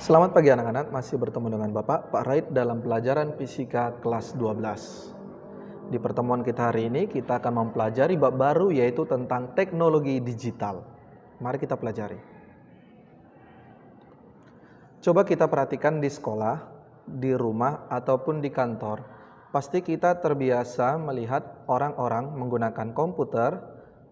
Selamat pagi anak-anak, masih bertemu dengan Pak Raid dalam pelajaran Fisika kelas 12. Di pertemuan kita hari ini, kita akan mempelajari bab baru yaitu tentang teknologi digital. Mari kita pelajari. Coba kita perhatikan di sekolah, di rumah, ataupun di kantor. Pasti kita terbiasa melihat orang-orang menggunakan komputer,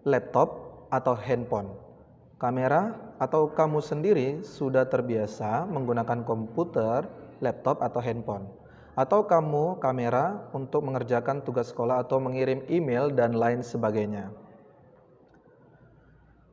laptop, atau handphone. Kamera atau kamu sendiri sudah terbiasa menggunakan komputer, laptop, atau handphone. Atau kamu kamera untuk mengerjakan tugas sekolah atau mengirim email dan lain sebagainya.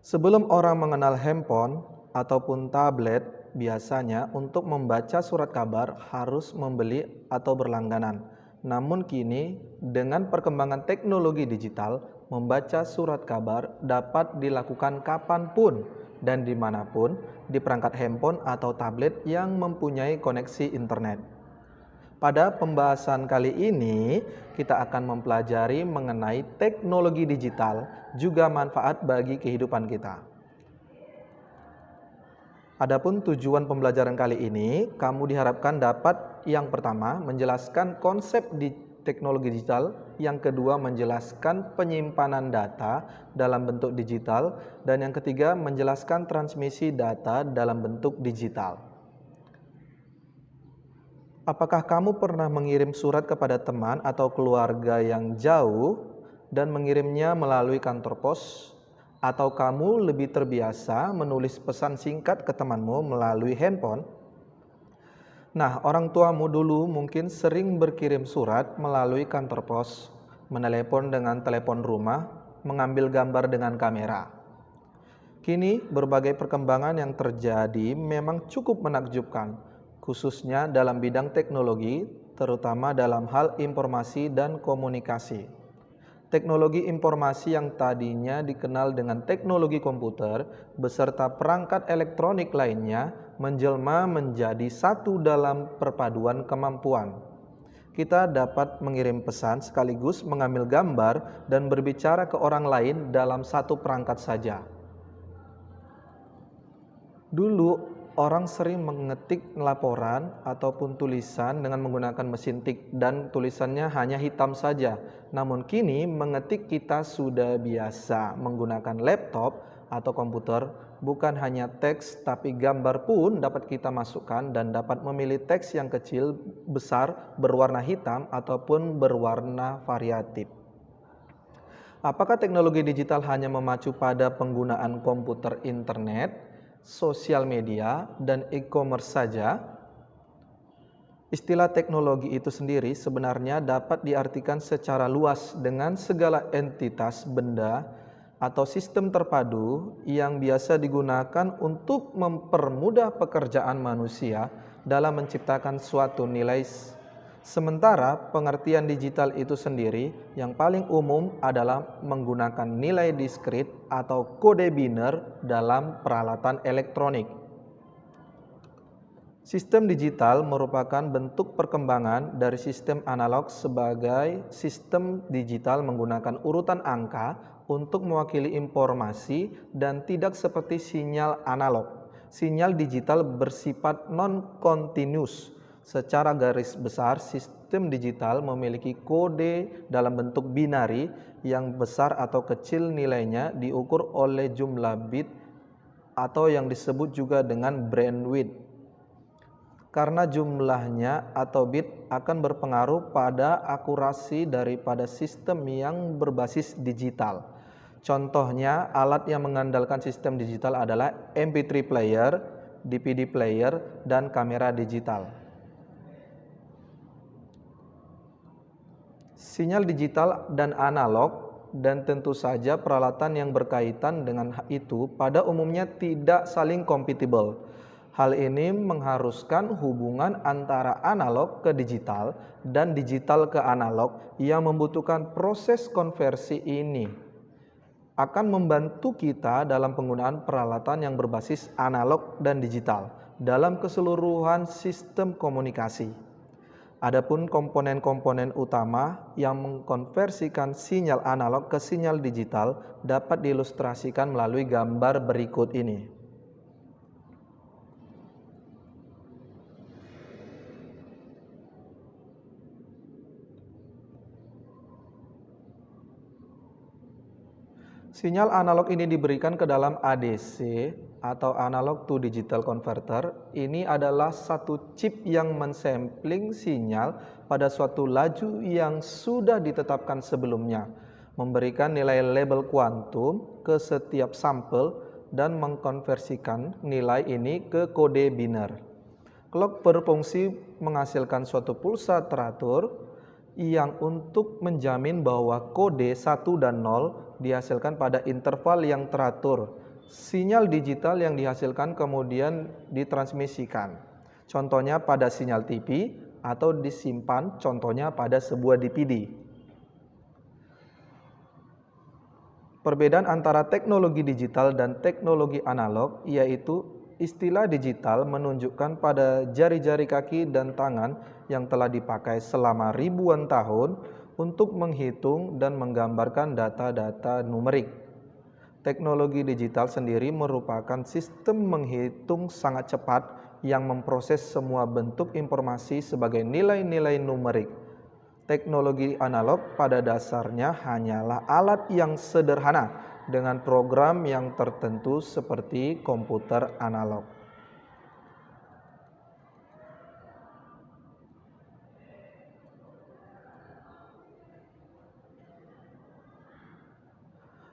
Sebelum orang mengenal handphone ataupun tablet, biasanya untuk membaca surat kabar harus membeli atau berlangganan. Namun kini dengan perkembangan teknologi digital, membaca surat kabar dapat dilakukan kapanpun dan dimanapun di perangkat handphone atau tablet yang mempunyai koneksi internet. Pada pembahasan kali ini, kita akan mempelajari mengenai teknologi digital, juga manfaat bagi kehidupan kita. Adapun tujuan pembelajaran kali ini, kamu diharapkan dapat yang pertama menjelaskan konsep di teknologi digital, yang kedua menjelaskan penyimpanan data dalam bentuk digital, dan yang ketiga menjelaskan transmisi data dalam bentuk digital. Apakah kamu pernah mengirim surat kepada teman atau keluarga yang jauh dan mengirimnya melalui kantor pos? Atau kamu lebih terbiasa menulis pesan singkat ke temanmu melalui handphone? Nah, orang tuamu dulu mungkin sering berkirim surat melalui kantor pos, menelepon dengan telepon rumah, mengambil gambar dengan kamera. Kini, berbagai perkembangan yang terjadi memang cukup menakjubkan, khususnya dalam bidang teknologi, terutama dalam hal informasi dan komunikasi. Teknologi informasi yang tadinya dikenal dengan teknologi komputer beserta perangkat elektronik lainnya menjelma menjadi satu dalam perpaduan kemampuan. Kita dapat mengirim pesan sekaligus mengambil gambar dan berbicara ke orang lain dalam satu perangkat saja. Dulu orang sering mengetik laporan ataupun tulisan dengan menggunakan mesin tik dan tulisannya hanya hitam saja. Namun kini mengetik kita sudah biasa menggunakan laptop atau komputer, bukan hanya teks tapi gambar pun dapat kita masukkan dan dapat memilih teks yang kecil, besar, berwarna hitam ataupun berwarna variatif. Apakah teknologi digital hanya memacu pada penggunaan komputer, internet, sosial media, dan e-commerce saja? Istilah teknologi itu sendiri sebenarnya dapat diartikan secara luas dengan segala entitas, benda, atau sistem terpadu yang biasa digunakan untuk mempermudah pekerjaan manusia dalam menciptakan suatu nilai. Sementara pengertian digital itu sendiri yang paling umum adalah menggunakan nilai diskrit atau kode biner dalam peralatan elektronik. Sistem digital merupakan bentuk perkembangan dari sistem analog sebagai sistem digital menggunakan urutan angka untuk mewakili informasi dan tidak seperti sinyal analog. Sinyal digital bersifat non-continuous. Secara garis besar, sistem digital memiliki kode dalam bentuk binari yang besar atau kecil nilainya diukur oleh jumlah bit atau yang disebut juga dengan bandwidth. Karena jumlahnya atau bit akan berpengaruh pada akurasi daripada sistem yang berbasis digital. Contohnya, alat yang mengandalkan sistem digital adalah MP3 player, DVD player, dan kamera digital. Sinyal digital dan analog dan tentu saja peralatan yang berkaitan dengan itu pada umumnya tidak saling kompatibel. Hal ini mengharuskan hubungan antara analog ke digital dan digital ke analog yang membutuhkan proses konversi ini. Akan membantu kita dalam penggunaan peralatan yang berbasis analog dan digital dalam keseluruhan sistem komunikasi. Adapun komponen-komponen utama yang mengkonversikan sinyal analog ke sinyal digital dapat diilustrasikan melalui gambar berikut ini. Sinyal analog ini diberikan ke dalam ADC atau analog to digital converter. Ini adalah satu chip yang mensampling sinyal pada suatu laju yang sudah ditetapkan sebelumnya, memberikan nilai label kuantum ke setiap sampel dan mengkonversikan nilai ini ke kode biner. Clock berfungsi menghasilkan suatu pulsa teratur yang untuk menjamin bahwa kode 1 dan 0 dihasilkan pada interval yang teratur. Sinyal digital yang dihasilkan kemudian ditransmisikan. Contohnya pada sinyal TV atau disimpan contohnya pada sebuah DVD. Perbedaan antara teknologi digital dan teknologi analog yaitu istilah digital menunjukkan pada jari-jari kaki dan tangan yang telah dipakai selama ribuan tahun untuk menghitung dan menggambarkan data-data numerik. Teknologi digital sendiri merupakan sistem menghitung sangat cepat yang memproses semua bentuk informasi sebagai nilai-nilai numerik. Teknologi analog pada dasarnya hanyalah alat yang sederhana dengan program yang tertentu seperti komputer analog.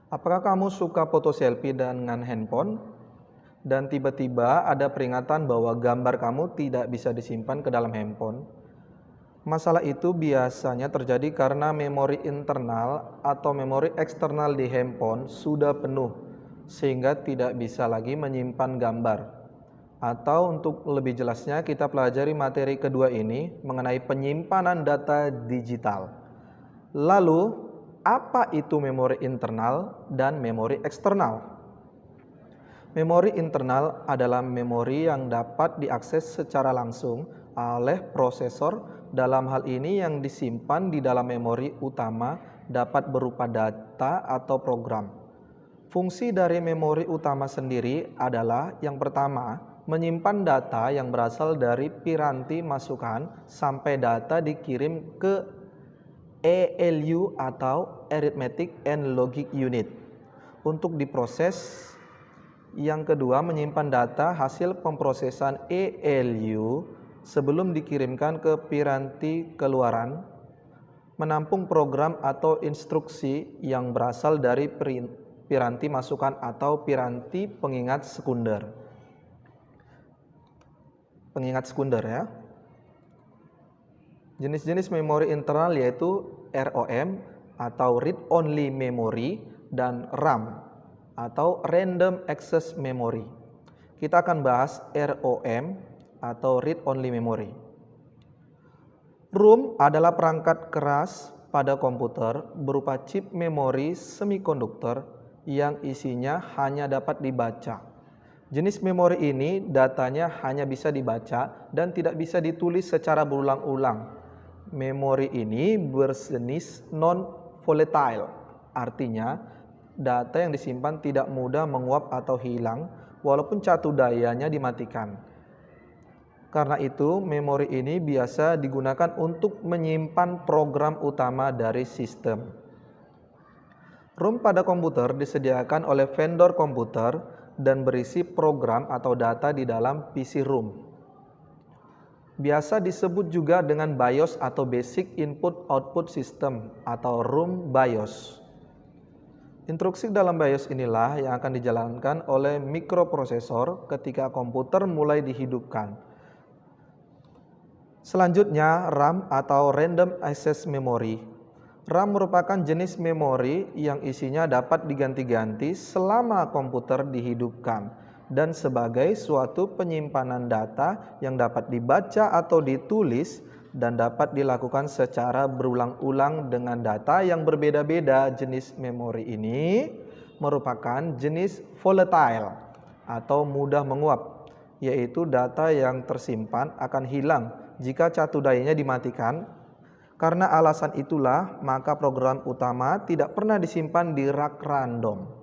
Apakah kamu suka foto selfie dengan handphone? Dan tiba-tiba ada peringatan bahwa gambar kamu tidak bisa disimpan ke dalam handphone? Masalah itu biasanya terjadi karena memori internal atau memori eksternal di handphone sudah penuh, sehingga tidak bisa lagi menyimpan gambar. Atau untuk lebih jelasnya kita pelajari materi kedua ini mengenai penyimpanan data digital. Lalu, apa itu memori internal dan memori eksternal? Memori internal adalah memori yang dapat diakses secara langsung oleh prosesor. Dalam hal ini yang disimpan di dalam memori utama dapat berupa data atau program. Fungsi dari memori utama sendiri adalah yang pertama, menyimpan data yang berasal dari piranti masukan sampai data dikirim ke ALU atau Arithmetic and Logic Unit untuk diproses. Yang kedua, menyimpan data hasil pemrosesan ALU sebelum dikirimkan ke piranti keluaran, menampung program atau instruksi yang berasal dari piranti masukan atau piranti pengingat sekunder. Pengingat sekunder ya. Jenis-jenis memori internal yaitu ROM atau Read Only Memory dan RAM atau Random Access Memory. Kita akan bahas ROM atau Read Only Memory. ROM adalah perangkat keras pada komputer berupa chip memori semikonduktor yang isinya hanya dapat dibaca. Jenis memori ini datanya hanya bisa dibaca dan tidak bisa ditulis secara berulang-ulang. Memori ini berjenis non-volatile, artinya data yang disimpan tidak mudah menguap atau hilang walaupun catu dayanya dimatikan. Karena itu, memori ini biasa digunakan untuk menyimpan program utama dari sistem. ROM pada komputer disediakan oleh vendor komputer dan berisi program atau data di dalam PC ROM. Biasa disebut juga dengan BIOS atau Basic Input Output System atau ROM BIOS. Instruksi dalam BIOS inilah yang akan dijalankan oleh mikroprosesor ketika komputer mulai dihidupkan. Selanjutnya, RAM atau Random Access Memory. RAM merupakan jenis memori yang isinya dapat diganti-ganti selama komputer dihidupkan dan sebagai suatu penyimpanan data yang dapat dibaca atau ditulis dan dapat dilakukan secara berulang-ulang dengan data yang berbeda-beda. Jenis memori ini merupakan jenis volatile atau mudah menguap, yaitu data yang tersimpan akan hilang jika catu dayanya dimatikan. Karena alasan itulah, maka program utama tidak pernah disimpan di rak random.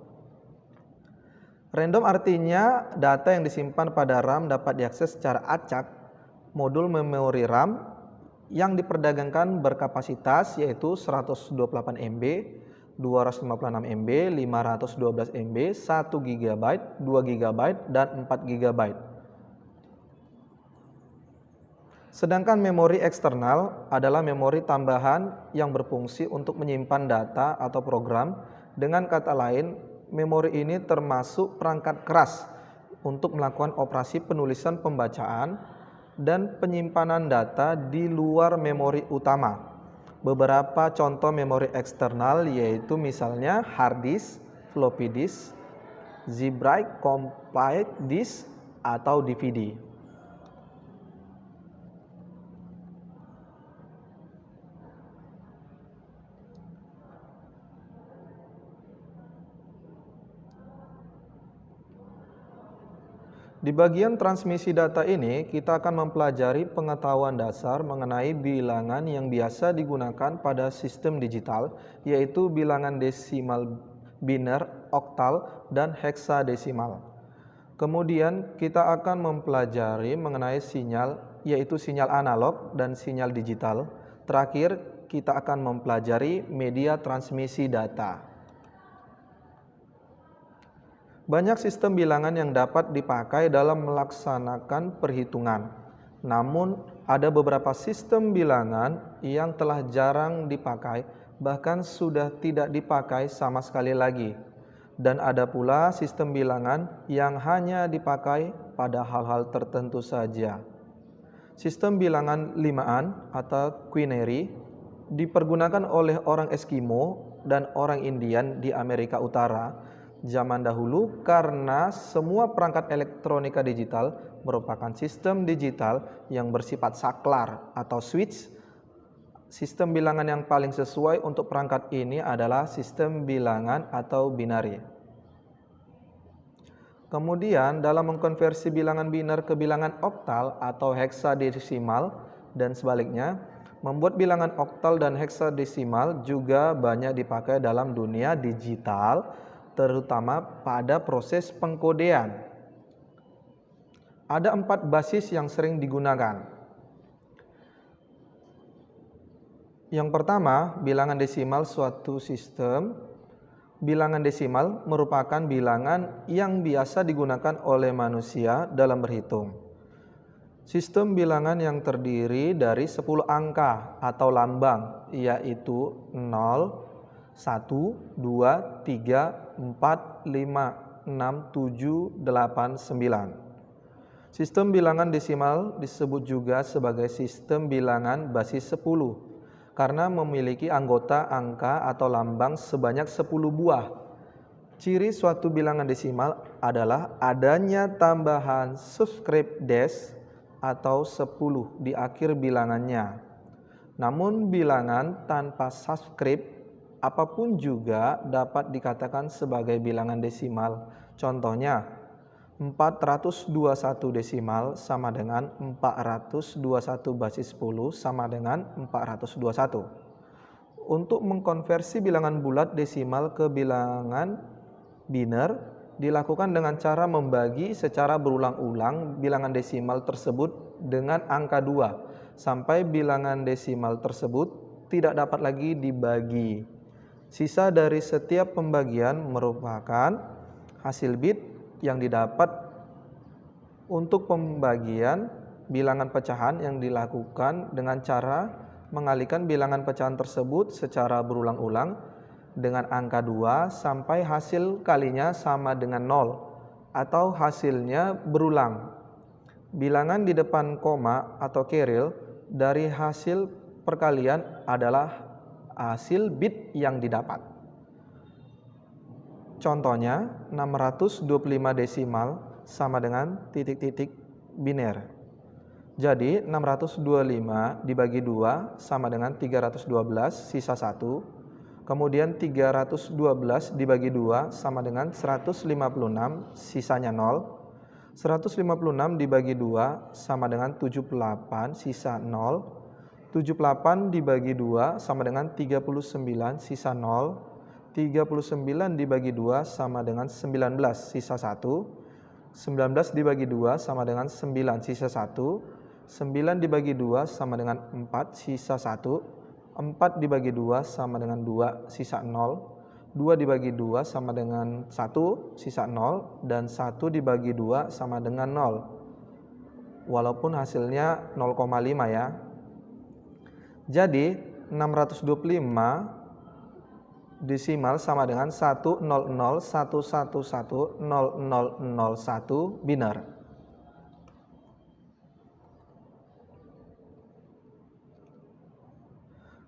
Random artinya data yang disimpan pada RAM dapat diakses secara acak. Modul memori RAM yang diperdagangkan berkapasitas yaitu 128 MB 256 MB, 512 MB, 1 GB, 2 GB, dan 4 GB. Sedangkan memori eksternal adalah memori tambahan yang berfungsi untuk menyimpan data atau program. Dengan kata lain, memori ini termasuk perangkat keras untuk melakukan operasi penulisan, pembacaan, dan penyimpanan data di luar memori utama. Beberapa contoh memori eksternal yaitu misalnya hard disk, floppy disk, zip drive, compact disk, atau DVD. Di bagian transmisi data ini, kita akan mempelajari pengetahuan dasar mengenai bilangan yang biasa digunakan pada sistem digital, yaitu bilangan desimal biner, oktal, dan heksadesimal. Kemudian kita akan mempelajari mengenai sinyal, yaitu sinyal analog dan sinyal digital. Terakhir, kita akan mempelajari media transmisi data. Banyak sistem bilangan yang dapat dipakai dalam melaksanakan perhitungan. Namun, ada beberapa sistem bilangan yang telah jarang dipakai, bahkan sudah tidak dipakai sama sekali lagi. Dan ada pula sistem bilangan yang hanya dipakai pada hal-hal tertentu saja. Sistem bilangan limaan atau quinary dipergunakan oleh orang Eskimo dan orang Indian di Amerika Utara zaman dahulu karena semua perangkat elektronika digital merupakan sistem digital yang bersifat saklar atau switch. Sistem bilangan yang paling sesuai untuk perangkat ini adalah sistem bilangan atau binary. Kemudian dalam mengkonversi bilangan biner ke bilangan oktal atau heksadesimal dan sebaliknya, membuat bilangan oktal dan heksadesimal juga banyak dipakai dalam dunia digital, terutama pada proses pengkodean. Ada 4 basis yang sering digunakan. Yang pertama, bilangan desimal suatu sistem. Bilangan desimal merupakan bilangan yang biasa digunakan oleh manusia dalam berhitung. Sistem bilangan yang terdiri dari 10 angka atau lambang, yaitu 0, 1, 2, 3, 4, 5, 6, 7, 8, 9. Sistem bilangan desimal disebut juga sebagai sistem bilangan basis 10 karena memiliki anggota angka atau lambang sebanyak 10 buah. Ciri suatu bilangan desimal adalah adanya tambahan subscript dash atau 10 di akhir bilangannya. Namun bilangan tanpa subscript apapun juga dapat dikatakan sebagai bilangan desimal. Contohnya, 421 desimal sama dengan 421 basis 10 sama dengan 421. Untuk mengkonversi bilangan bulat desimal ke bilangan biner dilakukan dengan cara membagi secara berulang-ulang bilangan desimal tersebut dengan angka 2 sampai bilangan desimal tersebut tidak dapat lagi dibagi. Sisa dari setiap pembagian merupakan hasil bit yang didapat untuk pembagian bilangan pecahan yang dilakukan dengan cara mengalihkan bilangan pecahan tersebut secara berulang-ulang dengan angka 2 sampai hasil kalinya sama dengan 0 atau hasilnya berulang. Bilangan di depan koma atau keril dari hasil perkalian adalah hasil bit yang didapat. Contohnya 625 desimal sama dengan titik-titik biner. Jadi 625 dibagi 2 sama dengan 312 sisa 1. Kemudian 312 dibagi 2 sama dengan 156 sisanya 0. 156 dibagi 2 sama dengan 78 sisa 0. 78 dibagi 2 sama dengan 39 sisa 0. 39 dibagi 2 sama dengan 19 sisa 1. 19 dibagi 2 sama dengan 9 sisa 1. 9 dibagi 2 sama dengan 4 sisa 1. 4 dibagi 2 sama dengan 2 sisa 0. 2 dibagi 2 sama dengan 1, sisa 0, dan 1 dibagi 2 sama dengan 0. Walaupun hasilnya 0,5 ya. Jadi 625 desimal sama dengan 100.111.0001 biner.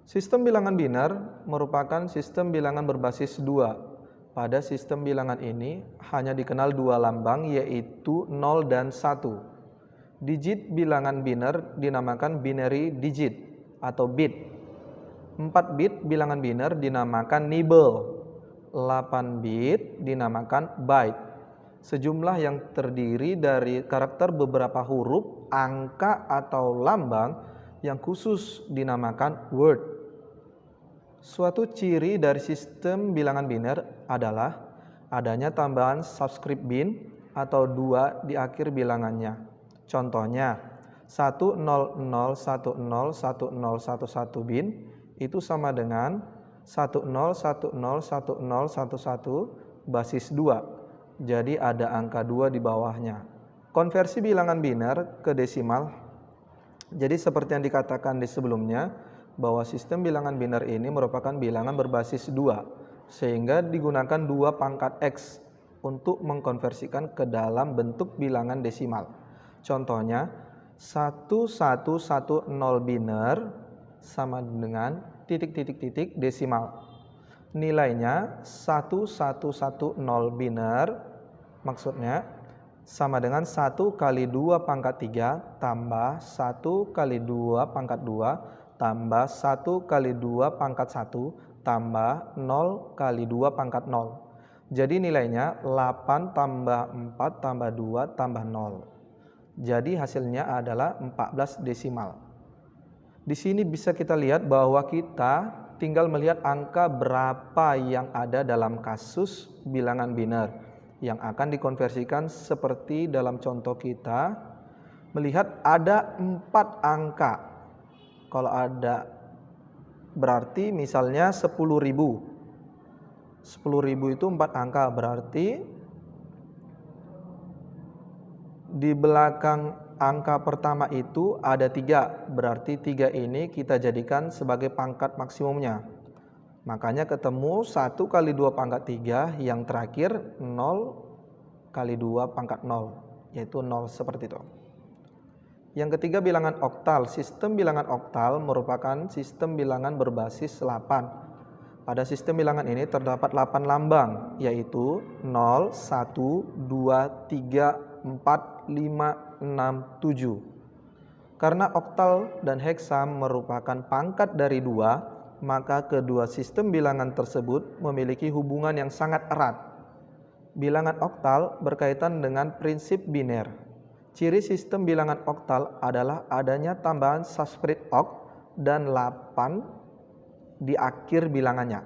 Sistem bilangan biner merupakan sistem bilangan berbasis 2. Pada sistem bilangan ini hanya dikenal 2 lambang, yaitu 0 dan 1. Digit bilangan biner dinamakan binary digit atau bit. 4 bit bilangan biner dinamakan nibble. 8 bit dinamakan byte. Sejumlah yang terdiri dari karakter beberapa huruf, angka atau lambang yang khusus dinamakan word. Suatu ciri dari sistem bilangan biner adalah adanya tambahan subscript bin atau 2 di akhir bilangannya. Contohnya, 100101011 bin itu sama dengan 10101011 basis 2. Jadi ada angka 2 di bawahnya. Konversi bilangan biner ke desimal. Jadi seperti yang dikatakan di sebelumnya, bahwa sistem bilangan biner ini merupakan bilangan berbasis 2, sehingga digunakan 2 pangkat X untuk mengkonversikan ke dalam bentuk bilangan desimal. Contohnya, 1110 biner sama dengan titik-titik-titik desimal. Nilainya 1110 biner, maksudnya sama dengan 1 kali 2 pangkat 3 tambah 1 kali 2 pangkat 2 tambah 1 kali 2 pangkat 1 tambah 0 kali 2 pangkat 0. Jadi nilainya 8 tambah 4 tambah 2 tambah 0. Jadi hasilnya adalah 14 desimal. Di sini bisa kita lihat bahwa kita tinggal melihat angka berapa yang ada dalam kasus bilangan biner yang akan dikonversikan seperti dalam contoh kita. Melihat ada 4 angka. Kalau ada berarti misalnya 10.000. 10.000 itu 4 angka, berarti di belakang angka pertama itu ada 3. Berarti 3 ini kita jadikan sebagai pangkat maksimumnya. Makanya ketemu 1 kali 2 pangkat 3, yang terakhir 0 kali 2 pangkat 0, yaitu 0 seperti itu. Yang ketiga, bilangan oktal. Sistem bilangan oktal merupakan sistem bilangan berbasis 8. Pada sistem bilangan ini terdapat 8 lambang, yaitu 0, 1, 2, 3, 4, 5, 6, 7. Karena oktal dan heksa merupakan pangkat dari 2, maka kedua sistem bilangan tersebut memiliki hubungan yang sangat erat. Bilangan oktal berkaitan dengan prinsip biner. Ciri sistem bilangan oktal adalah adanya tambahan subscript oct dan 8 di akhir bilangannya.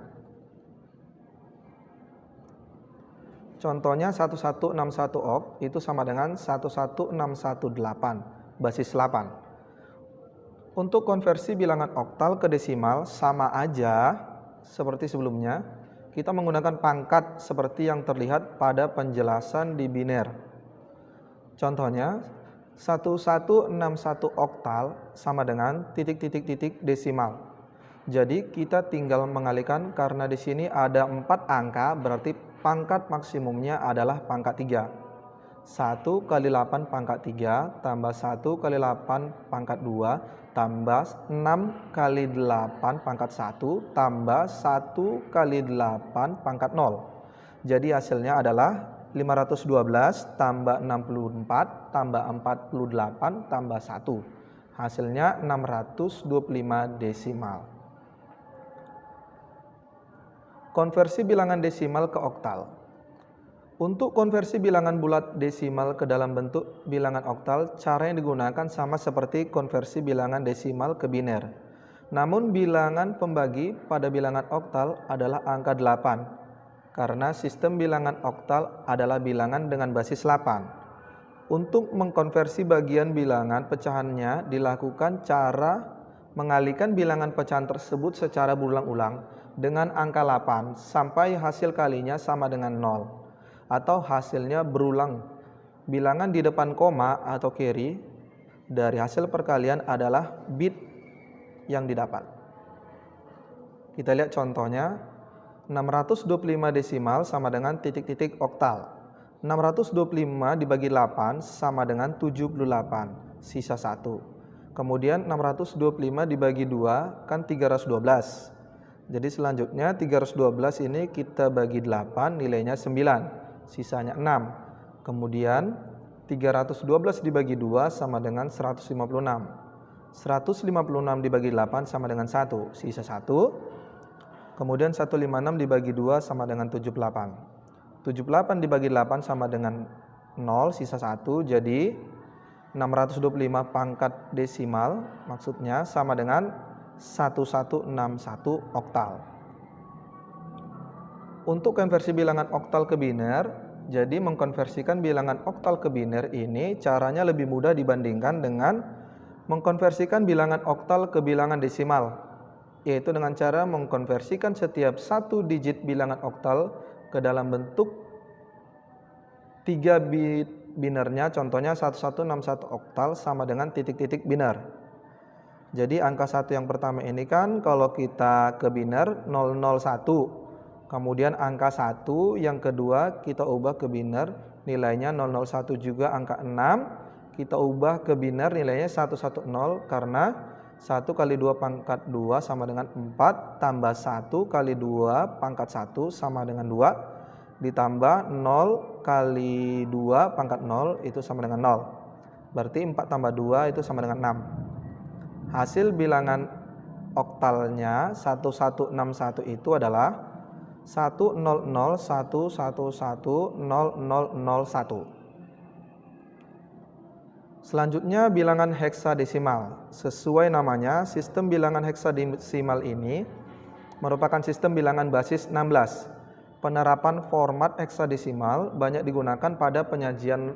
Contohnya 1161 oct itu sama dengan 11618 basis 8. Untuk konversi bilangan oktal ke desimal sama aja seperti sebelumnya. Kita menggunakan pangkat seperti yang terlihat pada penjelasan di biner. Contohnya 1161 oktal sama dengan titik-titik-titik desimal. Jadi kita tinggal mengalihkan, karena di sini ada 4 angka, berarti pangkat maksimumnya adalah pangkat 3. 1 kali 8 pangkat 3 tambah 1 kali 8 pangkat 2 tambah 6 kali 8 pangkat 1 tambah 1 kali 8 pangkat 0. Jadi hasilnya adalah 512 tambah 64 tambah 48 tambah 1. Hasilnya 625 desimal. Konversi bilangan desimal ke oktal. Untuk konversi bilangan bulat desimal ke dalam bentuk bilangan oktal, cara yang digunakan sama seperti konversi bilangan desimal ke biner. Namun bilangan pembagi pada bilangan oktal adalah angka 8. Karena sistem bilangan oktal adalah bilangan dengan basis 8. Untuk mengkonversi bagian bilangan pecahannya dilakukan cara Mengalihkan bilangan pecahan tersebut secara berulang-ulang dengan angka 8 sampai hasil kalinya sama dengan 0 atau hasilnya berulang. Bilangan di depan koma atau carry dari hasil perkalian adalah bit yang didapat. Kita lihat contohnya. 625 desimal sama dengan titik-titik oktal. 625 dibagi 8 sama dengan 78, sisa 1. Kemudian 625 dibagi 2 kan 312. Jadi selanjutnya 312 ini kita bagi 8, nilainya 9, sisanya 6. Kemudian 312 dibagi 2 sama dengan 156. 156 dibagi 8 sama dengan 1, sisa 1. Kemudian 156 dibagi 2 sama dengan 78. 78 dibagi 8 sama dengan 0, sisa 1. Jadi 625 pangkat desimal maksudnya sama dengan 1161 oktal. Untuk konversi bilangan oktal ke biner, jadi mengkonversikan bilangan oktal ke biner ini caranya lebih mudah dibandingkan dengan mengkonversikan bilangan oktal ke bilangan desimal, yaitu dengan cara mengkonversikan setiap satu digit bilangan oktal ke dalam bentuk 3 bit binernya, contohnya 1161 oktal sama dengan titik-titik biner. Jadi angka 1 yang pertama ini kan kalau kita ke biner 001, kemudian angka 1 yang kedua kita ubah ke biner nilainya 001 juga, angka 6 kita ubah ke biner nilainya 110 karena 1 kali 2 pangkat 2 sama dengan 4, tambah 1 kali 2 pangkat 1 sama dengan 2, ditambah 0 kali 2 pangkat 0 itu sama dengan 0. Berarti 4 tambah 2 itu sama dengan 6. Hasil bilangan oktalnya 1161 itu adalah 10011110001. Selanjutnya bilangan heksadesimal. Sesuai namanya, sistem bilangan heksadesimal ini merupakan sistem bilangan basis 16. Penerapan format heksadesimal banyak digunakan pada penyajian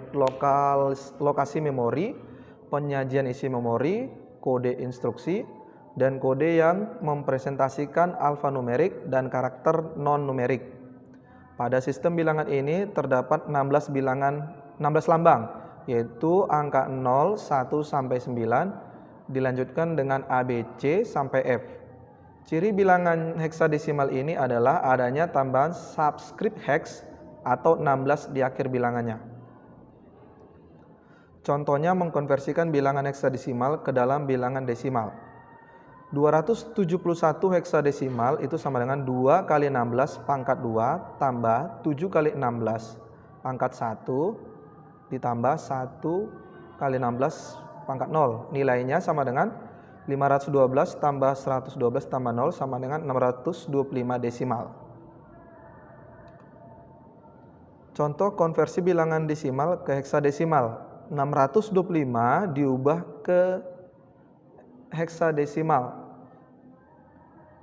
lokasi memori, penyajian isi memori, kode instruksi, dan kode yang mempresentasikan alfanumerik dan karakter non-numerik. Pada sistem bilangan ini terdapat 16 lambang, yaitu angka 0, 1 sampai 9, dilanjutkan dengan A, B, C sampai F. Ciri bilangan heksadesimal ini adalah adanya tambahan subscript hex atau 16 di akhir bilangannya. Contohnya mengkonversikan bilangan heksadesimal ke dalam bilangan desimal. 271 heksadesimal itu sama dengan 2 kali 16 pangkat 2 tambah 7 kali 16 pangkat 1 ditambah 1 kali 16 pangkat 0. Nilainya sama dengan 512 tambah 112 tambah 0 sama dengan 625 desimal. Contoh konversi bilangan desimal ke heksadesimal. 625 diubah ke heksadesimal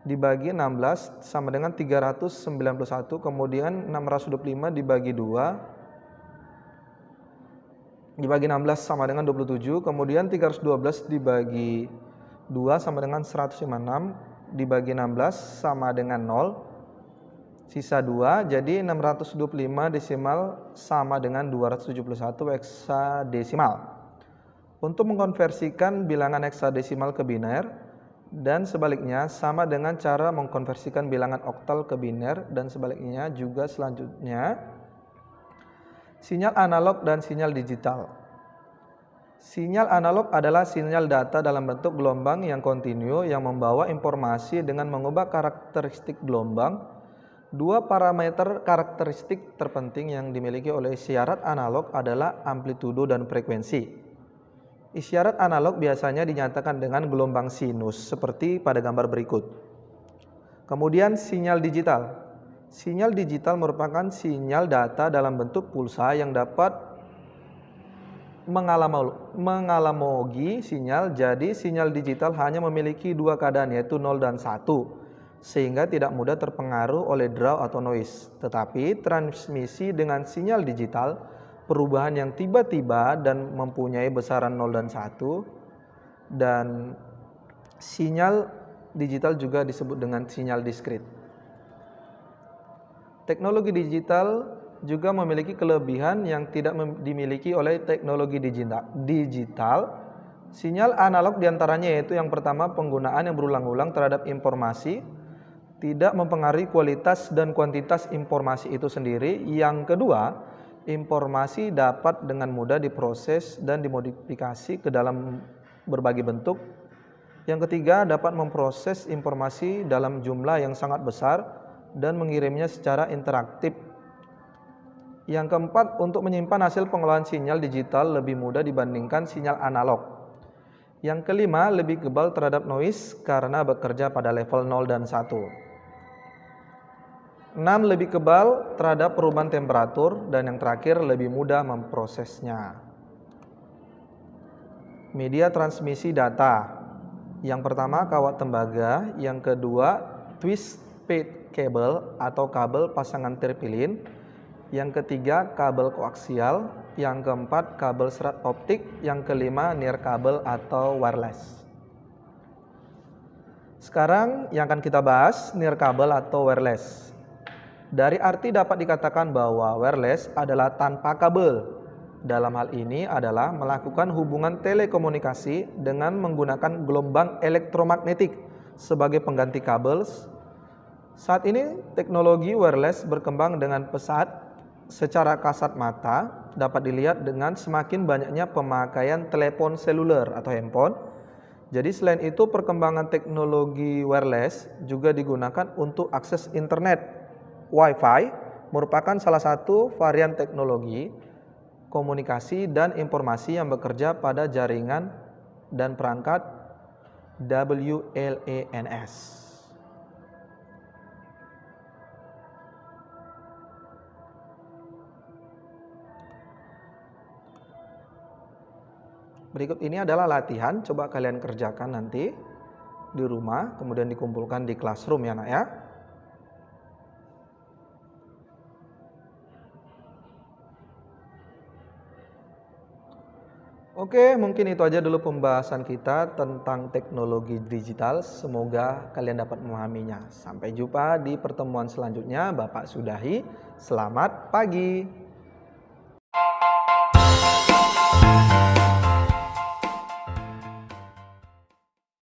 dibagi 16 sama dengan 391, kemudian 625 dibagi 2 dibagi 16 sama dengan 27, kemudian 312 dibagi 2 sama dengan 156, dibagi 16 sama dengan 0, sisa 2, jadi 625 desimal sama dengan 271 heksadesimal. Untuk mengkonversikan bilangan heksadesimal ke biner dan sebaliknya sama dengan cara mengkonversikan bilangan oktal ke biner dan sebaliknya juga selanjutnya. Sinyal analog dan sinyal digital. Sinyal analog adalah sinyal data dalam bentuk gelombang yang kontinu yang membawa informasi dengan mengubah karakteristik gelombang. Dua parameter karakteristik terpenting yang dimiliki oleh isyarat analog adalah amplitudo dan frekuensi. Isyarat analog biasanya dinyatakan dengan gelombang sinus seperti pada gambar berikut. Kemudian sinyal digital. Sinyal digital merupakan sinyal data dalam bentuk pulsa yang dapat mengalami sinyal. Jadi sinyal digital hanya memiliki dua keadaan, yaitu 0 dan 1, sehingga tidak mudah terpengaruh oleh draw atau noise. Tetapi transmisi dengan sinyal digital, perubahan yang tiba-tiba dan mempunyai besaran 0 dan 1, dan Sinyal digital juga disebut dengan sinyal diskrit. Teknologi digital juga memiliki kelebihan yang tidak dimiliki oleh teknologi digital. Sinyal analog diantaranya yaitu yang pertama, penggunaan yang berulang-ulang terhadap informasi tidak mempengaruhi kualitas dan kuantitas informasi itu sendiri. Yang kedua, informasi dapat dengan mudah diproses dan dimodifikasi ke dalam berbagai bentuk. Yang ketiga, dapat memproses informasi dalam jumlah yang sangat besar dan mengirimnya secara interaktif. Yang keempat, untuk menyimpan hasil pengolahan sinyal digital lebih mudah dibandingkan sinyal analog. Yang kelima, lebih kebal terhadap noise karena bekerja pada level 0 dan 1. 6, lebih kebal terhadap perubahan temperatur. Dan yang terakhir, lebih mudah memprosesnya. Media transmisi data. Yang pertama, kawat tembaga. Yang kedua, twist paid cable atau kabel pasangan terpilin. Yang ketiga, kabel koaksial. Yang keempat, kabel serat optik. Yang kelima, nirkabel atau wireless. Sekarang yang akan kita bahas, nirkabel atau wireless. Dari arti dapat dikatakan bahwa wireless adalah tanpa kabel. Dalam hal ini adalah melakukan hubungan telekomunikasi dengan menggunakan gelombang elektromagnetik sebagai pengganti kabel. Saat ini teknologi wireless berkembang dengan pesat. Secara kasat mata dapat dilihat dengan semakin banyaknya pemakaian telepon seluler atau handphone. Jadi selain itu, perkembangan teknologi wireless juga digunakan untuk akses internet. Wi-Fi merupakan salah satu varian teknologi komunikasi dan informasi yang bekerja pada jaringan dan perangkat WLANS. Berikut ini adalah latihan, coba kalian kerjakan nanti di rumah, kemudian dikumpulkan di classroom ya nak ya. Oke, mungkin itu aja dulu pembahasan kita tentang teknologi digital. Semoga kalian dapat memahaminya. Sampai jumpa di pertemuan selanjutnya. Bapak sudahi. Selamat pagi.